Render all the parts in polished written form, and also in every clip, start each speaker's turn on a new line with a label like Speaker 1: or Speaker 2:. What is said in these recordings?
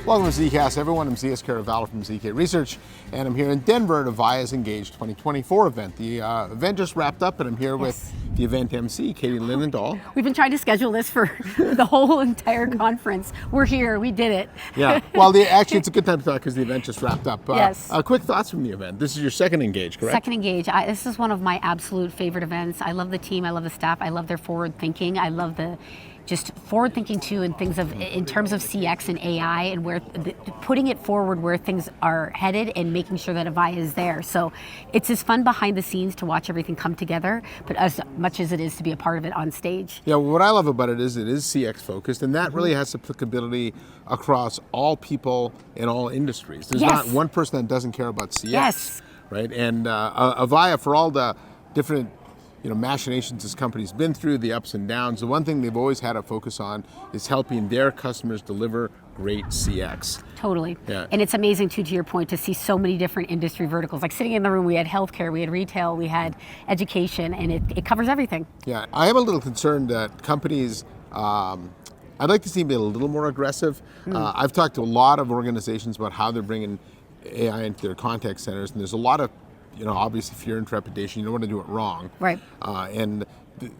Speaker 1: Welcome to ZKast, everyone. I'm ZKast from ZK Research, and I'm here in Denver at Avaya's Engage 2024 event. The event just wrapped up, and I'm here with the event MC, Katie Linendoll.
Speaker 2: We've been trying to schedule this for the whole entire conference. We're here, we did it.
Speaker 1: Yeah, well, actually, it's a good time to talk because the event just wrapped up.
Speaker 2: Yes.
Speaker 1: Quick thoughts from the event. This is your second Engage, correct?
Speaker 2: Second Engage. This is one of my absolute favorite events. I love the team, I love the staff, I love their forward thinking, I love the just forward thinking too in terms of CX and AI and where putting it forward where things are headed and making sure that Avaya is there. So it's as fun behind the scenes to watch everything come together, but as much as it is to be a part of it on stage.
Speaker 1: Yeah, what I love about it is CX focused, and that really has applicability across all people in all industries. There's not one person that doesn't care about CX, right? And Avaya, for all the different machinations this company's been through, the ups and downs, the one thing they've always had a focus on is helping their customers deliver great CX.
Speaker 2: Totally.
Speaker 1: Yeah.
Speaker 2: And it's amazing too, to your point, to see so many different industry verticals. Like sitting in the room, we had healthcare, we had retail, we had education, and it covers everything.
Speaker 1: Yeah, I am a little concerned that companies, I'd like to see them be a little more aggressive. I've talked to a lot of organizations about how they're bringing AI into their contact centers, and there's a lot of obviously fear and trepidation. You don't want to do it wrong.
Speaker 2: Right.
Speaker 1: And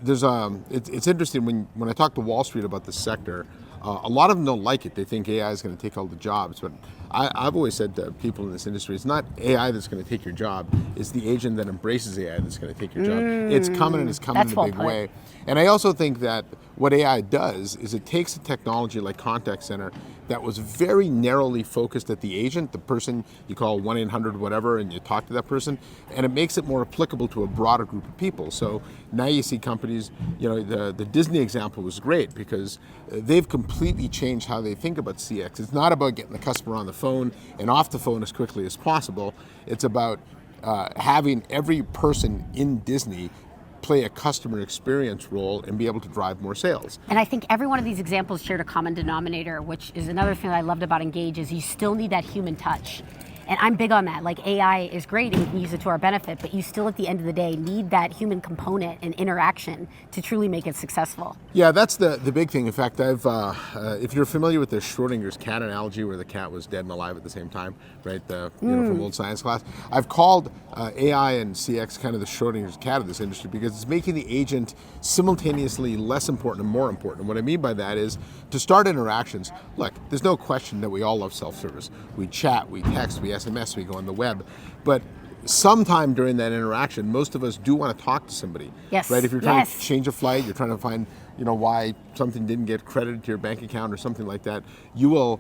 Speaker 1: there's it's interesting when I talk to Wall Street about this sector, a lot of them don't like it. They think AI is going to take all the jobs. But I've always said to people in this industry, it's not AI that's going to take your job. It's the agent that embraces AI that's going to take your job. It's coming, and it's coming in a big way. And I also think that what AI does is it takes a technology like contact center that was very narrowly focused at the agent, the person you call 1-800 whatever, and you talk to that person, and it makes it more applicable to a broader group of people. So now you see companies, the Disney example was great because they've completely changed how they think about CX. It's not about getting the customer on the phone and off the phone as quickly as possible. It's about having every person in Disney play a customer experience role and be able to drive more sales.
Speaker 2: And I think every one of these examples shared a common denominator, which is another thing that I loved about Engage, is you still need that human touch. And I'm big on that. Like, AI is great and we can use it to our benefit, but you still at the end of the day need that human component and interaction to truly make it successful.
Speaker 1: Yeah, that's the big thing. In fact, if you're familiar with the Schrodinger's cat analogy where the cat was dead and alive at the same time, right? From old science class. I've called AI and CX kind of the Schrodinger's cat of this industry because it's making the agent simultaneously less important and more important. And what I mean by that is to start interactions. Look, there's no question that we all love self-service. We chat, we text, we SMS, we go on the web, but sometime during that interaction, most of us do want to talk to somebody.
Speaker 2: Yes.
Speaker 1: Right? If you're trying to change a flight, you're trying to find, why something didn't get credited to your bank account or something like that, you will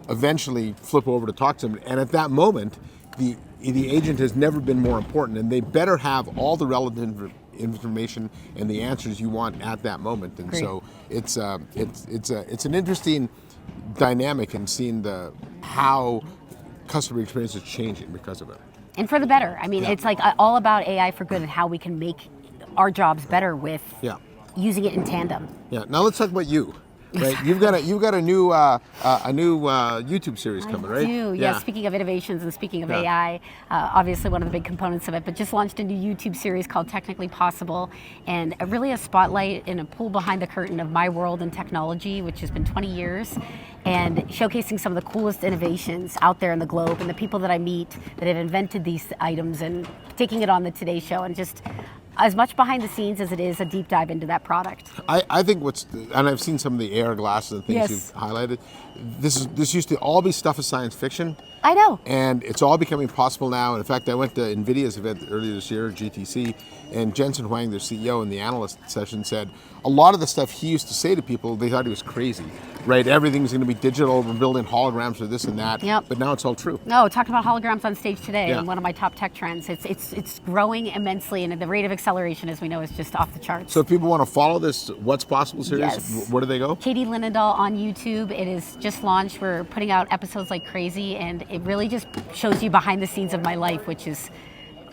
Speaker 1: eventually flip over to talk to somebody. And at that moment, the agent has never been more important, and they better have all the relevant information and the answers you want at that moment. And so it's an interesting dynamic in seeing how customer experience is changing because of it.
Speaker 2: And for the better. I mean, it's like all about AI for good and how we can make our jobs better with using it in tandem.
Speaker 1: Yeah. Now let's talk about you. Right, you've got a new YouTube series coming, right?
Speaker 2: I do. Yeah. Speaking of innovations and speaking of AI, obviously one of the big components of it, but just launched a new YouTube series called Technically Possible, and really a spotlight and a pull behind the curtain of my world in technology, which has been 20 years, and showcasing some of the coolest innovations out there in the globe and the people that I meet that have invented these items and taking it on the Today Show, and just as much behind the scenes as it is a deep dive into that product.
Speaker 1: I think and I've seen some of the AR glasses and things you've highlighted. This used to all be stuff of science fiction.
Speaker 2: I know.
Speaker 1: And it's all becoming possible now. And in fact, I went to NVIDIA's event earlier this year, GTC, and Jensen Huang, their CEO, in the analyst session said a lot of the stuff he used to say to people, they thought he was crazy, right? Everything's going to be digital, we're building holograms for this and that, but now it's all true.
Speaker 2: No, talked about holograms on stage today in one of my top tech trends. It's growing immensely, and the rate of acceleration, as we know, is just off the charts.
Speaker 1: So if people want to follow this What's Possible series, where do they go?
Speaker 2: Katie Linendoll on YouTube. It is just launched. We're putting out episodes like crazy, and it really just shows you behind the scenes of my life, which is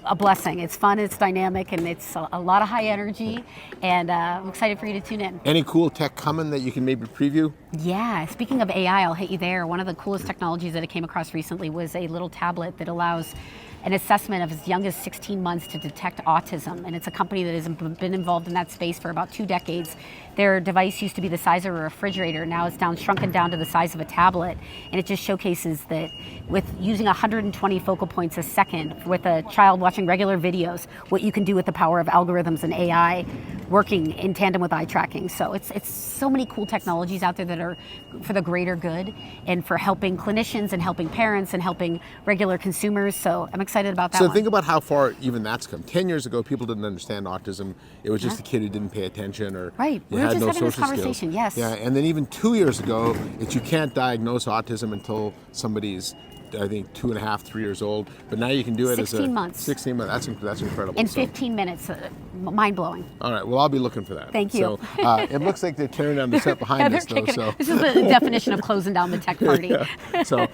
Speaker 2: a blessing. It's fun, it's dynamic, and it's a lot of high energy, and I'm excited for you to tune in.
Speaker 1: Any cool tech coming that you can maybe preview?
Speaker 2: Yeah, speaking of AI, I'll hit you there. One of the coolest technologies that I came across recently was a little tablet that allows an assessment of as young as 16 months to detect autism. And it's a company that has been involved in that space for about 2 decades. Their device used to be the size of a refrigerator. Now it's shrunken down to the size of a tablet. And it just showcases that with using 120 focal points a second with a child watching regular videos, what you can do with the power of algorithms and AI working in tandem with eye tracking. So it's so many cool technologies out there that are for the greater good and for helping clinicians and helping parents and helping regular consumers. So I'm excited about that.
Speaker 1: So
Speaker 2: one.
Speaker 1: think about how far even that's come. 10 years ago, people didn't understand autism. It was just a kid who didn't pay attention or
Speaker 2: right. We were
Speaker 1: had
Speaker 2: just
Speaker 1: no
Speaker 2: having this
Speaker 1: social
Speaker 2: conversation.
Speaker 1: skills.
Speaker 2: Yes.
Speaker 1: Yeah, and then even 2 years ago, that you can't diagnose autism until somebody's, I think, 2.5, 3 years old. But now you can do it
Speaker 2: 16 months.
Speaker 1: 16 months. That's incredible.
Speaker 2: In 15 minutes. Mind blowing.
Speaker 1: All right. Well, I'll be looking for that.
Speaker 2: Thank you.
Speaker 1: So it looks like they're tearing down the set behind us, though. So.
Speaker 2: This is the definition of closing down the tech party.
Speaker 1: Yeah. So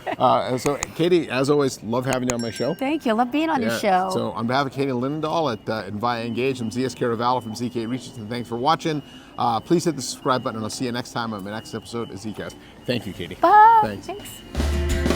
Speaker 1: Katie, as always, love having you on my show.
Speaker 2: Thank you. Love being on your show.
Speaker 1: So on behalf of Katie Linendoll at Avaya Engage, I'm ZKast from ZK Research, and thanks for watching. Please hit the subscribe button, and I'll see you next time on my next episode of ZKast. Thank you, Katie.
Speaker 2: Bye.
Speaker 1: Thanks.
Speaker 2: Thanks.